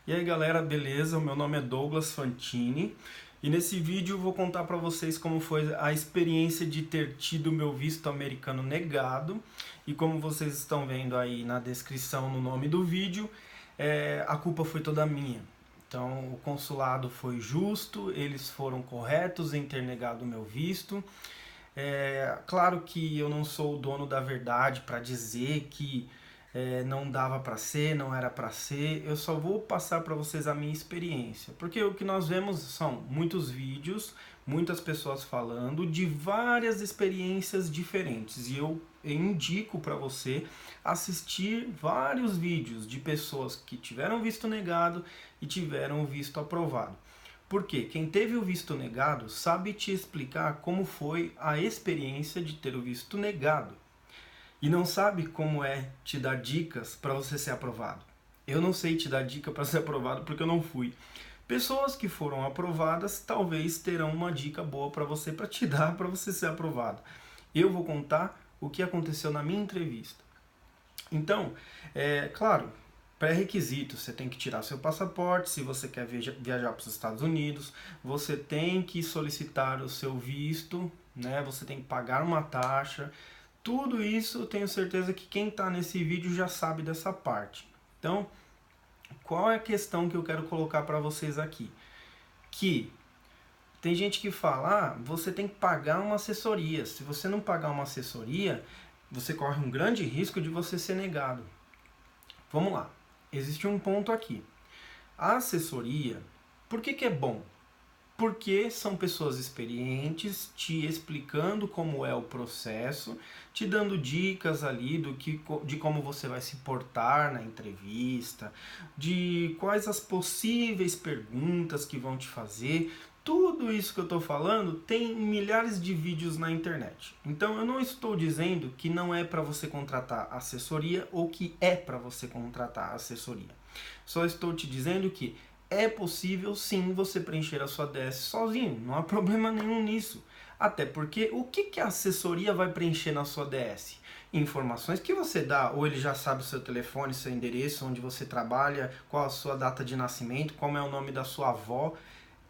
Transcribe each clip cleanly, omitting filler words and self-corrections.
E aí galera, beleza? O meu nome é Douglas Fantini e nesse vídeo eu vou contar para vocês como foi a experiência de ter tido meu visto americano negado. E como vocês estão vendo aí na descrição, no nome do vídeo, a culpa foi toda minha. Então o consulado foi justo, eles foram corretos em ter negado o meu visto. Claro que eu não sou o dono da verdade para dizer que não dava para ser, não era para ser. Eu só vou passar para vocês a minha experiência, porque o que nós vemos são muitos vídeos, muitas pessoas falando de várias experiências diferentes, e eu indico para você assistir vários vídeos de pessoas que tiveram visto negado e tiveram o visto aprovado. Porque quem teve o visto negado sabe te explicar como foi a experiência de ter o visto negado. E não sabe como é te dar dicas para você ser aprovado. Eu não sei te dar dica para ser aprovado porque eu não fui. Pessoas que foram aprovadas talvez terão uma dica boa para você, para te dar, para você ser aprovado. Eu vou contar o que aconteceu na minha entrevista. Então, claro, pré-requisitos, você tem que tirar seu passaporte, se você quer viajar para os Estados Unidos, você tem que solicitar o seu visto, né? Você tem que pagar uma taxa. Tudo isso eu tenho certeza que quem está nesse vídeo já sabe dessa parte. Então, qual é a questão que eu quero colocar para vocês aqui? Que tem gente que fala, você tem que pagar uma assessoria. Se você não pagar uma assessoria, você corre um grande risco de você ser negado. Vamos lá, existe um ponto aqui. A assessoria, por que é bom? Porque são pessoas experientes te explicando como é o processo, te dando dicas ali de como você vai se portar na entrevista, de quais as possíveis perguntas que vão te fazer. Tudo isso que eu estou falando tem milhares de vídeos na internet. Então eu não estou dizendo que não é para você contratar assessoria ou que é para você contratar assessoria. Só estou te dizendo que é possível sim você preencher a sua DS sozinho, não há problema nenhum nisso. Até porque o que a assessoria vai preencher na sua DS? Informações que você dá, ou ele já sabe o seu telefone, seu endereço, onde você trabalha, qual a sua data de nascimento, como é o nome da sua avó.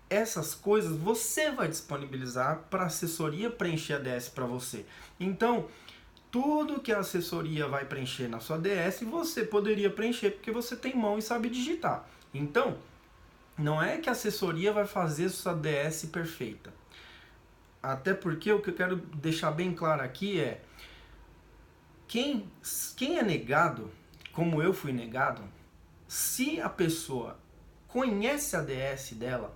Essas coisas você vai disponibilizar para a assessoria preencher a DS para você. Então, tudo que a assessoria vai preencher na sua DS, você poderia preencher porque você tem mão e sabe digitar. Então, não é que a assessoria vai fazer sua DS perfeita. Até porque o que eu quero deixar bem claro aqui é quem é negado, como eu fui negado, se a pessoa conhece a DS dela,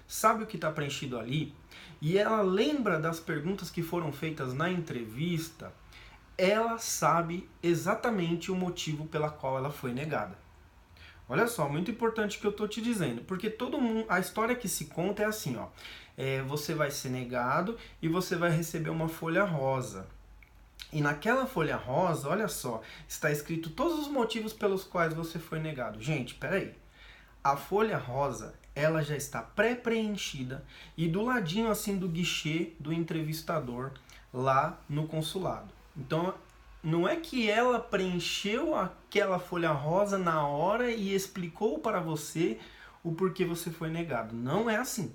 sabe o que está preenchido ali, e ela lembra das perguntas que foram feitas na entrevista, ela sabe exatamente o motivo pela qual ela foi negada. Olha só, muito importante o que eu estou te dizendo, porque todo mundo, a história que se conta é assim, ó, você vai ser negado e você vai receber uma folha rosa. E naquela folha rosa, olha só, está escrito todos os motivos pelos quais você foi negado. Gente, peraí, a folha rosa, ela já está pré-preenchida e do ladinho assim do guichê do entrevistador lá no consulado. Então, não é que ela preencheu aquela folha rosa na hora e explicou para você o porquê você foi negado. Não é assim.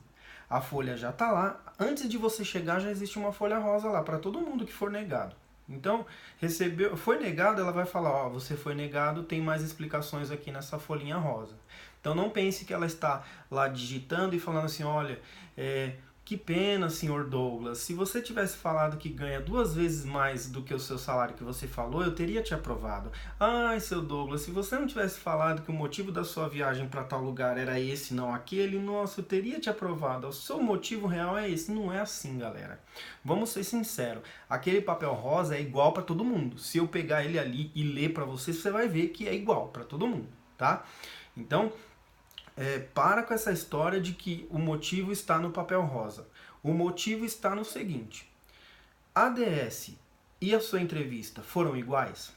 A folha já está lá. Antes de você chegar, já existe uma folha rosa lá para todo mundo que for negado. Então, foi negado, ela vai falar, ó, você foi negado, tem mais explicações aqui nessa folhinha rosa. Então não pense que ela está lá digitando e falando assim, olha, que pena, senhor Douglas, se você tivesse falado que ganha 2 vezes mais do que o seu salário que você falou, eu teria te aprovado. Ai, seu Douglas, se você não tivesse falado que o motivo da sua viagem para tal lugar era esse, não aquele, nossa, eu teria te aprovado. O seu motivo real é esse. Não é assim, galera. Vamos ser sinceros. Aquele papel rosa é igual para todo mundo. Se eu pegar ele ali e ler para você, você vai ver que é igual para todo mundo, tá? Então, para com essa história de que o motivo está no papel rosa. O motivo está no seguinte: a DS e a sua entrevista foram iguais?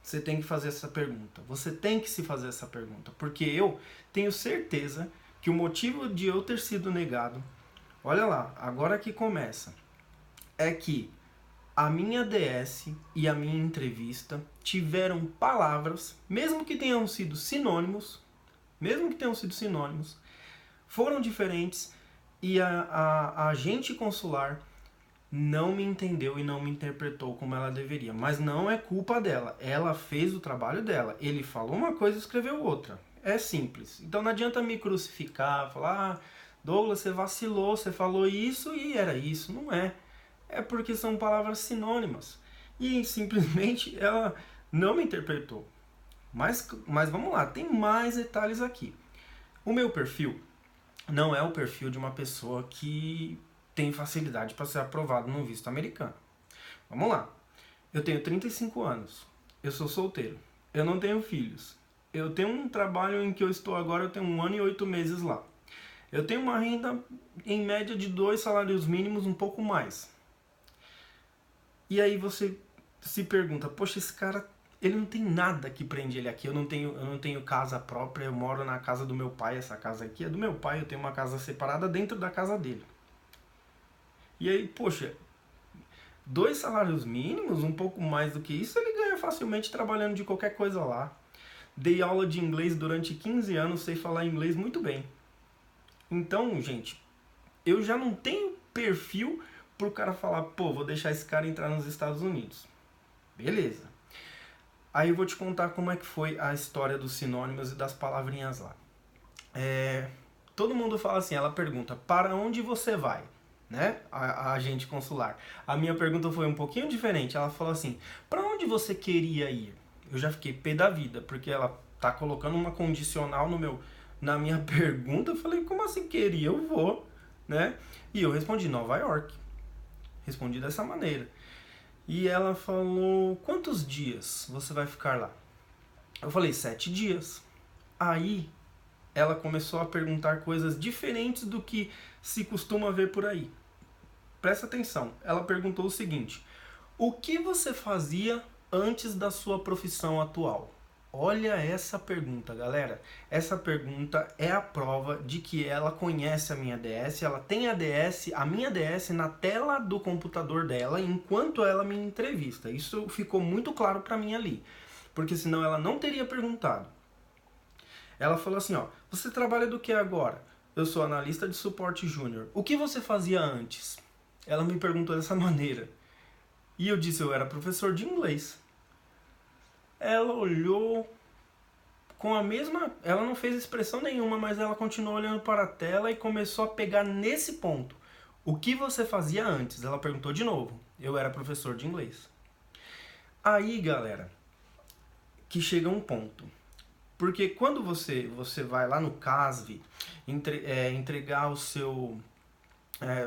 Você tem que fazer essa pergunta. Você tem que se fazer essa pergunta. Porque eu tenho certeza que o motivo de eu ter sido negado, olha lá, agora que começa, é que a minha DS e a minha entrevista tiveram palavras, mesmo que tenham sido sinônimos, mesmo que tenham sido sinônimos, foram diferentes e a agente consular não me entendeu e não me interpretou como ela deveria. Mas não é culpa dela. Ela fez o trabalho dela. Ele falou uma coisa e escreveu outra. É simples. Então não adianta me crucificar, falar, Douglas, você vacilou, você falou isso e era isso. Não é. É porque são palavras sinônimas. E simplesmente ela não me interpretou. Mas vamos lá, tem mais detalhes aqui. O meu perfil não é o perfil de uma pessoa que tem facilidade para ser aprovado no visto americano. Vamos lá. Eu tenho 35 anos. Eu sou solteiro. Eu não tenho filhos. Eu tenho um trabalho em que eu estou agora, eu tenho 1 ano e 8 meses lá. Eu tenho uma renda em média de 2 salários mínimos, um pouco mais. E aí você se pergunta, poxa, esse cara, ele não tem nada que prende ele aqui. Eu não tenho casa própria, eu moro na casa do meu pai, essa casa aqui é do meu pai, eu tenho uma casa separada dentro da casa dele. E aí, poxa, 2 salários mínimos, um pouco mais do que isso, ele ganha facilmente trabalhando de qualquer coisa lá. Dei aula de inglês durante 15 anos, sei falar inglês muito bem. Então, gente, eu já não tenho perfil pro cara falar, pô, vou deixar esse cara entrar nos Estados Unidos. Beleza. Aí eu vou te contar como é que foi a história dos sinônimos e das palavrinhas lá. Todo mundo fala assim, ela pergunta, para onde você vai? Né? A agente consular. A minha pergunta foi um pouquinho diferente. Ela falou assim, para onde você queria ir? Eu já fiquei pé da vida, porque ela tá colocando uma condicional na minha pergunta. Eu falei, como assim queria? Eu vou, né? E eu respondi, Nova York. Respondi dessa maneira. E ela falou, quantos dias você vai ficar lá? Eu falei, 7 dias. Aí ela começou a perguntar coisas diferentes do que se costuma ver por aí. Presta atenção, ela perguntou o seguinte, o que você fazia antes da sua profissão atual? Olha essa pergunta, galera. Essa pergunta é a prova de que ela conhece a minha DS, ela tem a minha DS na tela do computador dela enquanto ela me entrevista. Isso ficou muito claro para mim ali, porque senão ela não teria perguntado. Ela falou assim, ó, você trabalha do que agora? Eu sou analista de suporte júnior. O que você fazia antes? Ela me perguntou dessa maneira. E eu disse, eu era professor de inglês. Ela olhou com a mesma... Ela não fez expressão nenhuma, mas ela continuou olhando para a tela e começou a pegar nesse ponto. O que você fazia antes? Ela perguntou de novo. Eu era professor de inglês. Aí, galera, que chega um ponto. Porque quando você vai lá no CASV, entregar o seu...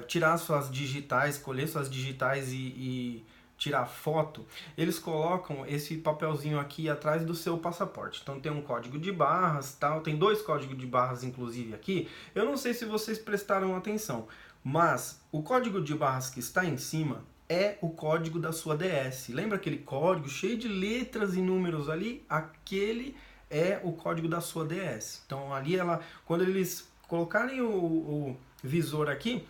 tirar suas digitais, escolher suas digitais e tirar foto, eles colocam esse papelzinho aqui atrás do seu passaporte. Então tem um código de barras, tal, tem 2 códigos de barras inclusive aqui. Eu não sei se vocês prestaram atenção, mas o código de barras que está em cima é o código da sua DS. Lembra aquele código cheio de letras e números ali? Aquele é o código da sua DS. Então ali quando eles colocarem o visor aqui,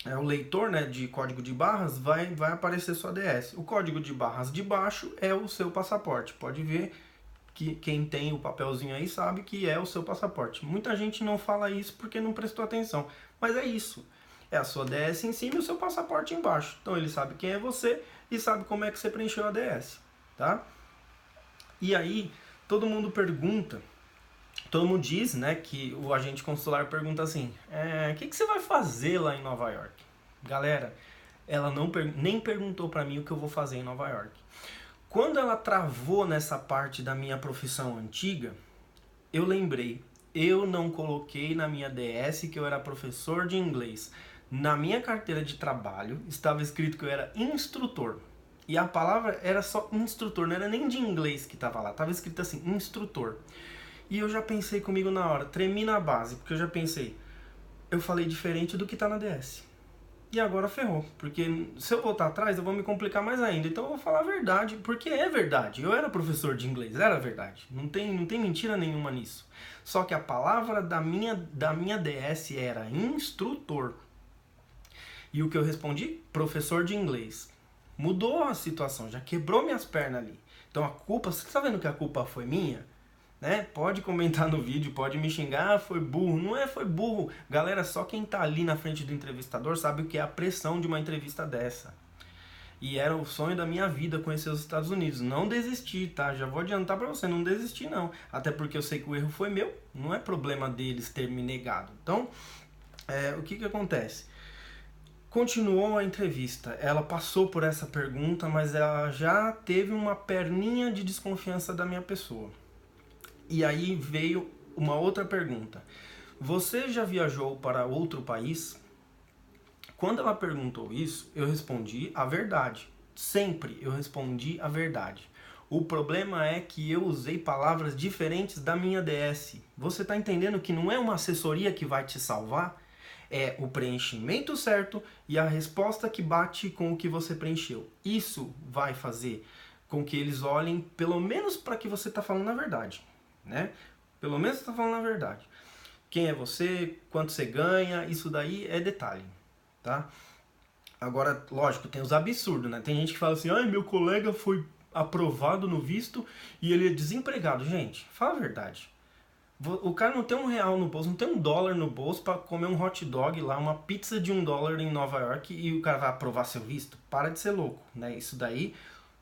o leitor, né, de código de barras, vai aparecer sua DS. O código de barras de baixo é o seu passaporte. Pode ver que quem tem o papelzinho aí sabe que é o seu passaporte. Muita gente não fala isso porque não prestou atenção. Mas é isso. É a sua DS em cima e o seu passaporte embaixo. Então ele sabe quem é você e sabe como é que você preencheu a DS. Tá? E aí, todo mundo pergunta... Todo mundo diz, né, que o agente consular pergunta assim, o que você vai fazer lá em Nova York? Galera, ela nem perguntou pra mim o que eu vou fazer em Nova York. Quando ela travou nessa parte da minha profissão antiga, eu lembrei, eu não coloquei na minha DS que eu era professor de inglês. Na minha carteira de trabalho estava escrito que eu era instrutor. E a palavra era só instrutor, não era nem de inglês que estava lá, estava escrito assim, instrutor. E eu já pensei comigo na hora, tremi na base, porque eu já pensei, eu falei diferente do que tá na DS. E agora ferrou, porque se eu voltar atrás eu vou me complicar mais ainda. Então eu vou falar a verdade, porque é verdade. Eu era professor de inglês, era verdade. Não tem mentira nenhuma nisso. Só que a palavra da minha DS era instrutor. E o que eu respondi? Professor de inglês. Mudou a situação, já quebrou minhas pernas ali. Então a culpa, você tá vendo que a culpa foi minha? né? Pode comentar no vídeo, pode me xingar, foi burro. Não é foi burro. Galera, só quem tá ali na frente do entrevistador sabe o que é a pressão de uma entrevista dessa. E era o sonho da minha vida conhecer os Estados Unidos. Não desisti, tá? Já vou adiantar pra você, não desisti não. Até porque eu sei que o erro foi meu, não é problema deles ter me negado. Então, o que acontece? Continuou a entrevista, ela passou por essa pergunta, mas ela já teve uma perninha de desconfiança da minha pessoa. E aí veio uma outra pergunta. Você já viajou para outro país? Quando ela perguntou isso, eu respondi a verdade. Sempre eu respondi a verdade. O problema é que eu usei palavras diferentes da minha DS. Você tá entendendo que não é uma assessoria que vai te salvar? É o preenchimento certo e a resposta que bate com o que você preencheu. Isso vai fazer com que eles olhem, pelo menos para que você tá falando a verdade, né? Pelo menos você tá falando a verdade. Quem é você, quanto você ganha, isso daí é detalhe. Tá? Agora, lógico, tem os absurdos, né? Tem gente que fala assim, ai, meu colega foi aprovado no visto e ele é desempregado. Gente, fala a verdade. O cara não tem R$1 no bolso, não tem $1 no bolso para comer um hot dog lá, uma pizza de $1 em Nova York e o cara vai aprovar seu visto? Para de ser louco, né? Isso daí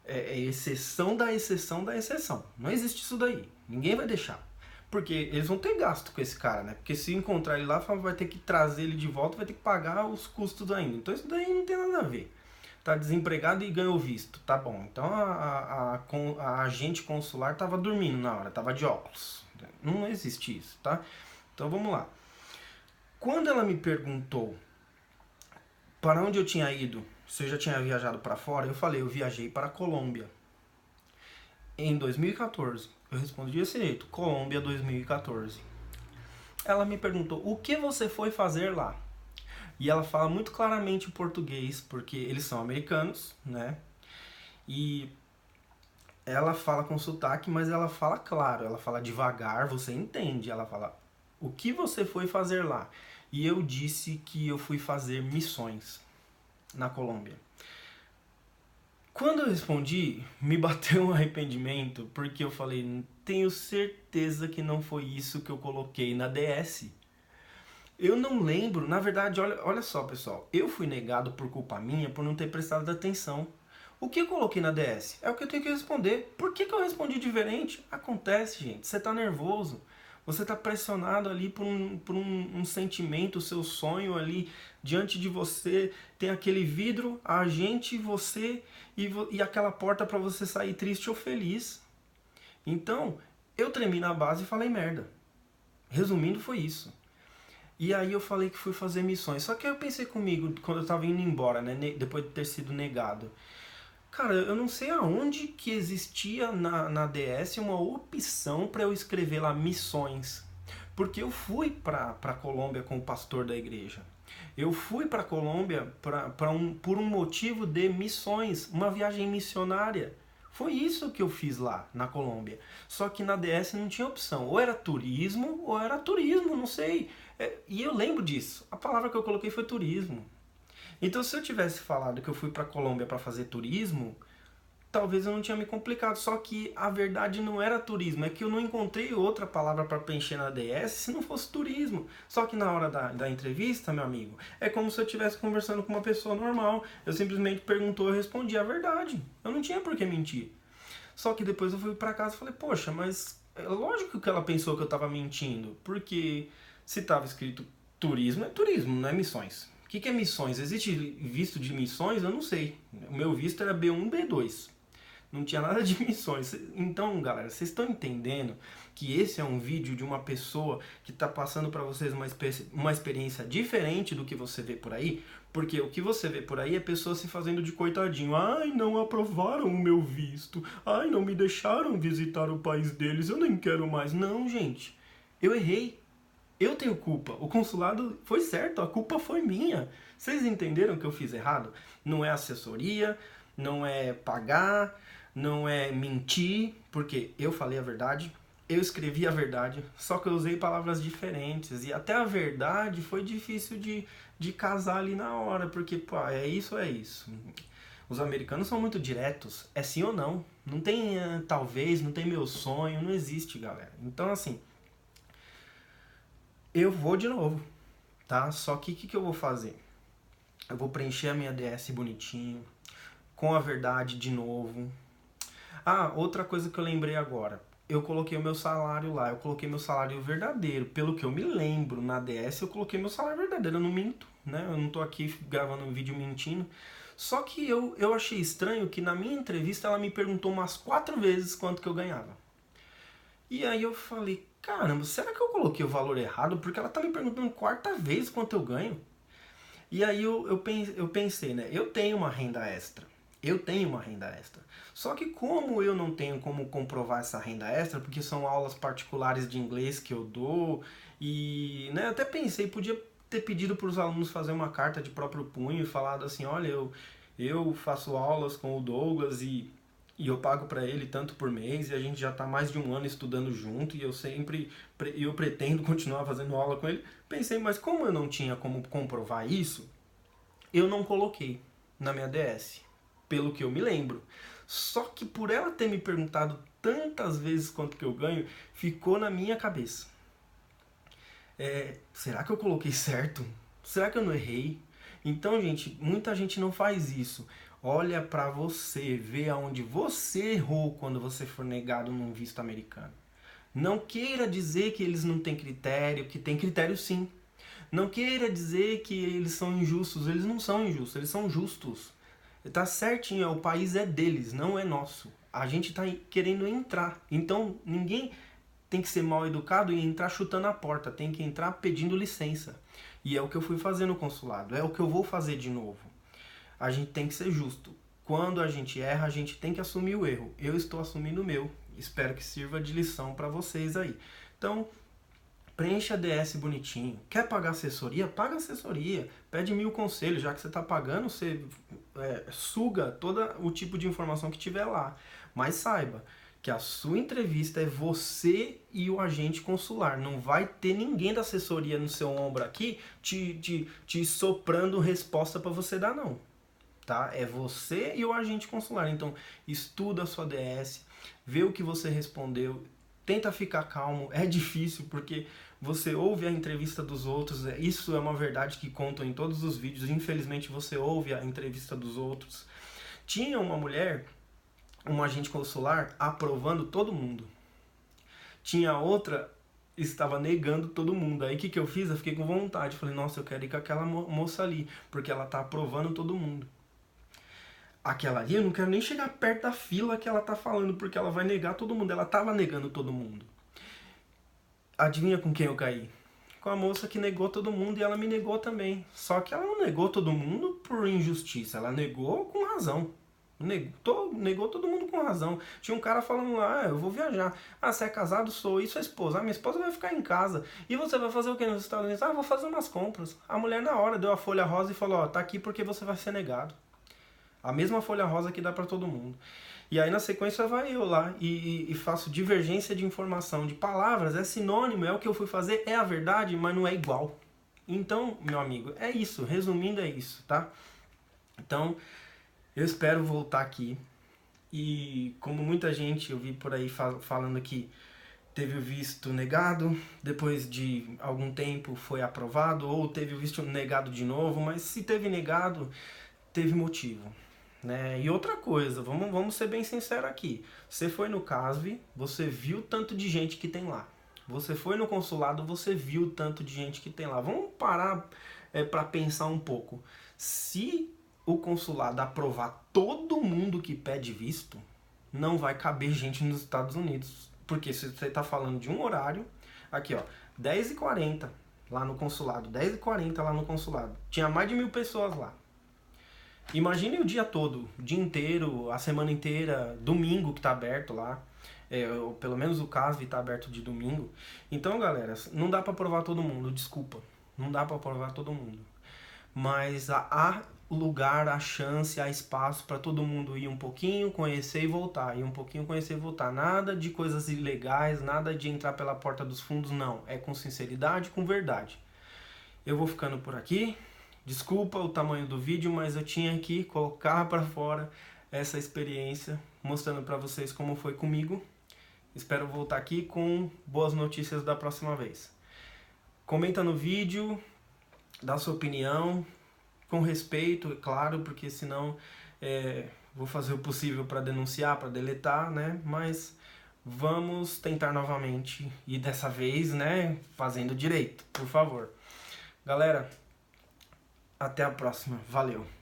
é exceção da exceção da exceção. Não existe isso daí. Ninguém vai deixar. Porque eles vão ter gasto com esse cara, né? Porque se encontrar ele lá, vai ter que trazer ele de volta, vai ter que pagar os custos ainda. Então isso daí não tem nada a ver. Tá desempregado e ganhou visto, tá bom. Então a agente consular tava dormindo na hora, tava de óculos. Não existe isso, tá? Então vamos lá. Quando ela me perguntou para onde eu tinha ido, se eu já tinha viajado para fora, eu falei, eu viajei para a Colômbia. Em 2014. Eu respondi desse jeito, Colômbia 2014. Ela me perguntou, o que você foi fazer lá? E ela fala muito claramente o português, porque eles são americanos, né? E ela fala com sotaque, mas ela fala claro, ela fala devagar, você entende. Ela fala, o que você foi fazer lá? E eu disse que eu fui fazer missões na Colômbia. Quando eu respondi, me bateu um arrependimento, porque eu falei, tenho certeza que não foi isso que eu coloquei na DS. Eu não lembro, na verdade, olha só pessoal, eu fui negado por culpa minha por não ter prestado atenção. O que eu coloquei na DS? É o que eu tenho que responder. Por que eu respondi diferente? Acontece, gente, você tá nervoso. Você está pressionado ali por um sentimento, o seu sonho ali diante de você, tem aquele vidro, a gente, você e aquela porta para você sair triste ou feliz. Então, eu tremi na base e falei merda. Resumindo, foi isso. E aí eu falei que fui fazer missões. Só que eu pensei comigo, quando eu estava indo embora, né, depois de ter sido negado. Cara, eu não sei aonde que existia na DS uma opção para eu escrever lá missões. Porque eu fui para Colômbia com o pastor da igreja. Eu fui para Colômbia por um motivo de missões, uma viagem missionária. Foi isso que eu fiz lá na Colômbia. Só que na DS não tinha opção. Ou era turismo, não sei. E eu lembro disso. A palavra que eu coloquei foi turismo. Então, se eu tivesse falado que eu fui para Colômbia para fazer turismo, talvez eu não tinha me complicado. Só que a verdade não era turismo, é que eu não encontrei outra palavra para preencher na DS se não fosse turismo. Só que na hora da entrevista, meu amigo, é como se eu estivesse conversando com uma pessoa normal. Eu simplesmente perguntou, eu respondi a verdade. Eu não tinha por que mentir. Só que depois eu fui para casa e falei, poxa, mas é lógico que ela pensou que eu estava mentindo, porque se estava escrito turismo, é turismo, não é missões. O que é missões? Existe visto de missões? Eu não sei. O meu visto era B1, B2. Não tinha nada de missões. Então, galera, vocês estão entendendo que esse é um vídeo de uma pessoa que está passando para vocês uma experiência diferente do que você vê por aí? Porque o que você vê por aí é pessoas se fazendo de coitadinho. Ai, não aprovaram o meu visto. Ai, não me deixaram visitar o país deles. Eu nem quero mais. Não, gente. Eu errei. Eu tenho culpa. O consulado foi certo, a culpa foi minha. Vocês entenderam que eu fiz errado? Não é assessoria, não é pagar, não é mentir, porque eu falei a verdade, eu escrevi a verdade, só que eu usei palavras diferentes. E até a verdade foi difícil de casar ali na hora, porque, pô, é isso. Os americanos são muito diretos, é sim ou não. Não tem talvez, não tem meu sonho, não existe, galera. Então, assim, eu vou de novo, tá? Só que o que eu vou fazer? Eu vou preencher a minha DS bonitinho, com a verdade de novo. Ah, outra coisa que eu lembrei agora. Eu coloquei o meu salário lá, eu coloquei meu salário verdadeiro. Pelo que eu me lembro, na DS eu coloquei meu salário verdadeiro, eu não minto, né? Eu não tô aqui gravando um vídeo mentindo. Só que eu achei estranho que na minha entrevista ela me perguntou umas 4 vezes quanto que eu ganhava. E aí eu falei, caramba, será que eu coloquei o valor errado? Porque ela tá me perguntando quarta vez quanto eu ganho. E aí eu pensei, né? Eu tenho uma renda extra. Eu tenho uma renda extra. Só que como eu não tenho como comprovar essa renda extra, porque são aulas particulares de inglês que eu dou, e né, até pensei, podia ter pedido para os alunos fazer uma carta de próprio punho e falado assim, olha, eu faço aulas com o Douglas e eu pago para ele tanto por mês e a gente já está mais de um ano estudando junto e eu pretendo continuar fazendo aula com ele. Pensei, mas como eu não tinha como comprovar isso, eu não coloquei na minha DS, pelo que eu me lembro. Só que por ela ter me perguntado tantas vezes quanto que eu ganho, ficou na minha cabeça. Será que eu coloquei certo? Será que eu não errei? Então, gente, muita gente não faz isso. Olha pra você, vê aonde você errou quando você for negado num visto americano. Não queira dizer que eles não têm critério, que tem critério sim. Não queira dizer que eles são injustos, eles não são injustos, eles são justos. Tá certinho, o país é deles, não é nosso. A gente tá querendo entrar. Então, ninguém tem que ser mal educado e entrar chutando a porta, tem que entrar pedindo licença. E é o que eu fui fazer no consulado, é o que eu vou fazer de novo. A gente tem que ser justo. Quando a gente erra, a gente tem que assumir o erro. Eu estou assumindo o meu. Espero que sirva de lição para vocês aí. Então, preencha a DS bonitinho. Quer pagar assessoria? Paga assessoria. Pede 1000 conselhos. Já que você está pagando, você suga todo o tipo de informação que tiver lá. Mas saiba que a sua entrevista é você e o agente consular. Não vai ter ninguém da assessoria no seu ombro aqui te soprando resposta para você dar, não. Tá? É você e o agente consular. Então, estuda a sua DS, vê o que você respondeu, tenta ficar calmo. É difícil porque você ouve a entrevista dos outros, isso é uma verdade que contam em todos os vídeos. Infelizmente, você ouve a entrevista dos outros. Tinha uma mulher, um agente consular, aprovando todo mundo. Tinha outra, estava negando todo mundo. Aí o que eu fiz? Eu fiquei com vontade. Falei, nossa, eu quero ir com aquela moça ali, porque ela tá aprovando todo mundo. Aquela ali, eu não quero nem chegar perto da fila que ela tá falando, porque ela vai negar todo mundo. Ela tava negando todo mundo. Adivinha com quem eu caí? Com a moça que negou todo mundo e ela me negou também. Só que ela não negou todo mundo por injustiça, ela negou com razão. Negou todo mundo com razão. Tinha um cara falando lá, eu vou viajar. Ah, você é casado? Sou. E sua esposa? Ah, minha esposa vai ficar em casa. E você vai fazer o que nos Estados Unidos? Ah, vou fazer umas compras. A mulher na hora deu a folha rosa e falou, ó, tá aqui porque você vai ser negado. A mesma folha rosa que dá pra todo mundo. E aí na sequência vai eu lá e faço divergência de informação, de palavras, é sinônimo, é o que eu fui fazer, é a verdade, mas não é igual. Então, meu amigo, é isso, resumindo é isso, tá? Então, eu espero voltar aqui e como muita gente eu vi por aí falando que teve o visto negado, depois de algum tempo foi aprovado, ou teve o visto negado de novo, mas se teve negado, teve motivo. Né? E outra coisa, vamos ser bem sinceros aqui. Você foi no CASV, você viu o tanto de gente que tem lá. Você foi no consulado, você viu o tanto de gente que tem lá. Vamos parar para pensar um pouco. Se o consulado aprovar todo mundo que pede visto, não vai caber gente nos Estados Unidos. Porque se você está falando de um horário, aqui ó, 10h40 lá no consulado, 10h40 lá no consulado. Tinha mais de 1000 pessoas lá. Imagine o dia todo, o dia inteiro, a semana inteira, domingo que tá aberto lá. Pelo menos o CASV tá aberto de domingo. Então, galera, não dá pra aprovar todo mundo, desculpa. Não dá pra aprovar todo mundo. Mas há lugar, há chance, há espaço para todo mundo ir um pouquinho, conhecer e voltar. Ir um pouquinho, conhecer e voltar. Nada de coisas ilegais, nada de entrar pela porta dos fundos, não. É com sinceridade, com verdade. Eu vou ficando por aqui. Desculpa o tamanho do vídeo, mas eu tinha que colocar para fora essa experiência mostrando para vocês como foi comigo. Espero voltar aqui com boas notícias da próxima vez. Comenta no vídeo, dá sua opinião, com respeito, é claro, porque senão vou fazer o possível para denunciar, para deletar, né? Mas vamos tentar novamente e dessa vez, né, fazendo direito, por favor. Galera, até a próxima. Valeu!